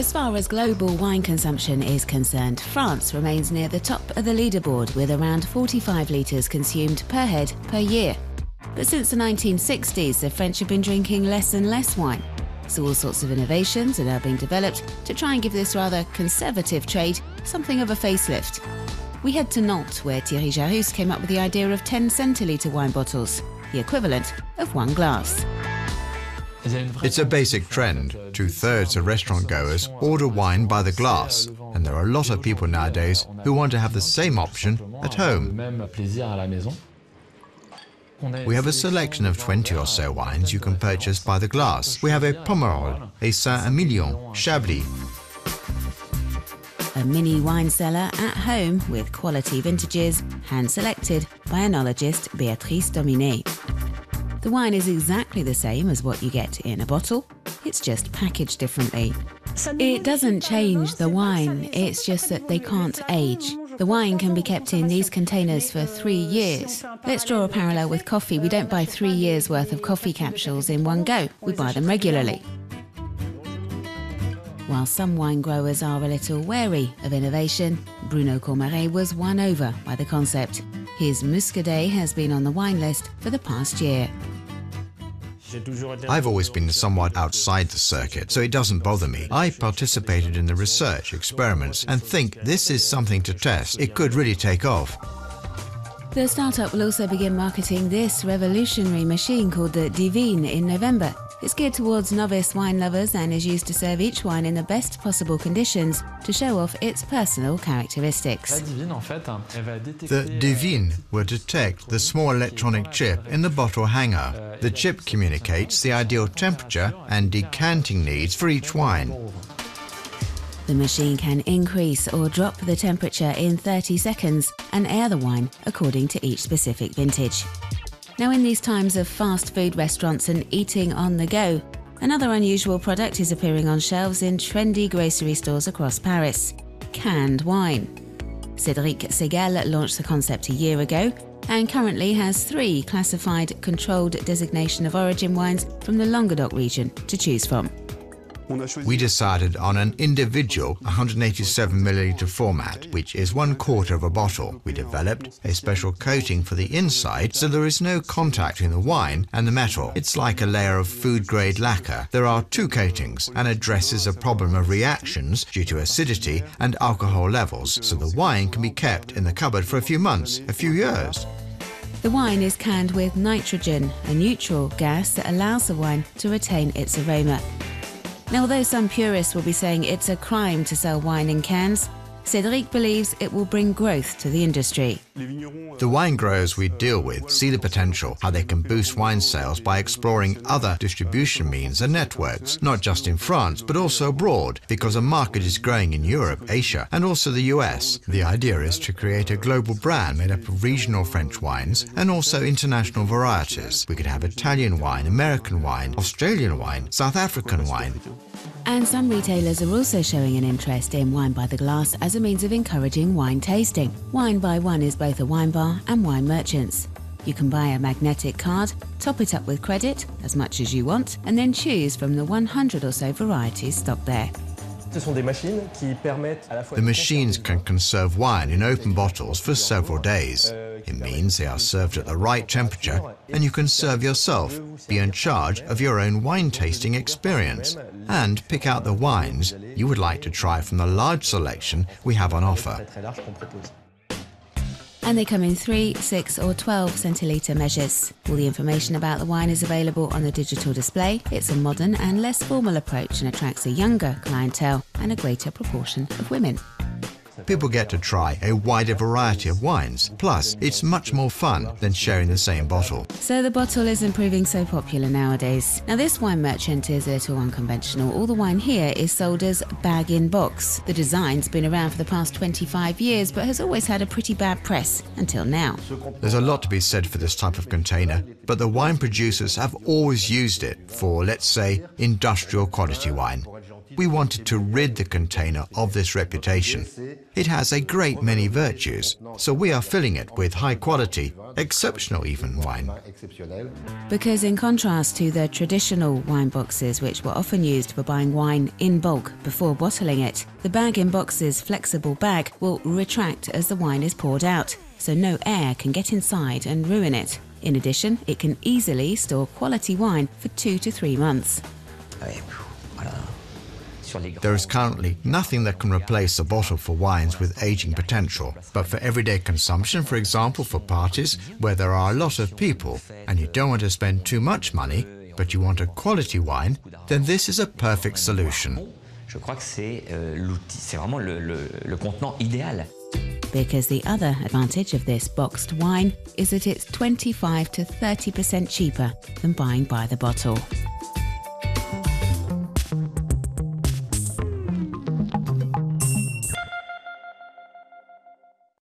As far as global wine consumption is concerned, France remains near the top of the leaderboard with around 45 litres consumed per head per year. But since the 1960s, the French have been drinking less and less wine. So all sorts of innovations are now being developed to try and give this rather conservative trade something of a facelift. We head to Nantes, where Thierry Jarus came up with the idea of 10 centilitre wine bottles, the equivalent of one glass. It's a basic trend. 2/3 of restaurant goers order wine by the glass, and there are a lot of people nowadays who want to have the same option at home. We have a selection of 20 or so wines you can purchase by the glass. We have a Pomerol, a Saint-Emilion, Chablis. A mini wine cellar at home with quality vintages, hand-selected by enologist Béatrice Dominé. The wine is exactly the same as what you get in a bottle, it's just packaged differently. It doesn't change the wine, it's just that they can't age. The wine can be kept in these containers for 3 years. Let's draw a parallel with coffee. We don't buy 3 years' worth of coffee capsules in one go, we buy them regularly. While some wine growers are a little wary of innovation, Bruno Cormaret was won over by the concept. His Muscadet has been on the wine list for the past year. I've always been somewhat outside the circuit, so it doesn't bother me. I participated in the research, experiments, and think this is something to test. It could really take off. The startup will also begin marketing this revolutionary machine called the Divine in November. It's geared towards novice wine lovers and is used to serve each wine in the best possible conditions to show off its personal characteristics. The Divine will detect the small electronic chip in the bottle hanger. The chip communicates the ideal temperature and decanting needs for each wine. The machine can increase or drop the temperature in 30 seconds and air the wine according to each specific vintage. Now, in these times of fast food restaurants and eating on the go, another unusual product is appearing on shelves in trendy grocery stores across Paris: canned wine. Cédric Segal launched the concept a year ago and currently has 3 classified controlled designation of origin wines from the Languedoc region to choose from. We decided on an individual 187 milliliter format, which is 1/4 of a bottle. We developed a special coating for the inside so there is no contact between the wine and the metal. It's like a layer of food-grade lacquer. There are 2 coatings and addresses a problem of reactions due to acidity and alcohol levels, so the wine can be kept in the cupboard for a few months, a few years. The wine is canned with nitrogen, a neutral gas that allows the wine to retain its aroma. Now, although some purists will be saying it's a crime to sell wine in cans, Cédric believes it will bring growth to the industry. The wine growers we deal with see the potential, how they can boost wine sales by exploring other distribution means and networks, not just in France, but also abroad, because a market is growing in Europe, Asia, and also the US. The idea is to create a global brand made up of regional French wines and also international varieties. We could have Italian wine, American wine, Australian wine, South African wine. And some retailers are also showing an interest in wine by the glass as a means of encouraging wine tasting. Wine by One is both a wine bar and wine merchants. You can buy a magnetic card, top it up with credit, as much as you want, and then choose from the 100 or so varieties stocked there. The machines can conserve wine in open bottles for several days. It means they are served at the right temperature and you can serve yourself, be in charge of your own wine tasting experience, and pick out the wines you would like to try from the large selection we have on offer. And they come in 3, 6 or 12 centilitre measures. All the information about the wine is available on the digital display. It's a modern and less formal approach and attracts a younger clientele and a greater proportion of women. People get to try a wider variety of wines. Plus, it's much more fun than sharing the same bottle. So the bottle isn't proving so popular nowadays. Now, this wine merchant is a little unconventional. All the wine here is sold as bag-in-box. The design's been around for the past 25 years, but has always had a pretty bad press until now. There's a lot to be said for this type of container, but the wine producers have always used it for, let's say, industrial quality wine. we wanted to rid the container of this reputation. It has a great many virtues, so we are filling it with high quality, exceptional even wine. Because in contrast to the traditional wine boxes, which were often used for buying wine in bulk before bottling it, the bag-in-box's flexible bag will retract as the wine is poured out, so no air can get inside and ruin it. In addition, it can easily store quality wine for 2 to 3 months. There is currently nothing that can replace a bottle for wines with aging potential. But for everyday consumption, for example, for parties where there are a lot of people and you don't want to spend too much money, but you want a quality wine, then this is a perfect solution. Because the other advantage of this boxed wine is that it's 25 to 30% cheaper than buying by the bottle.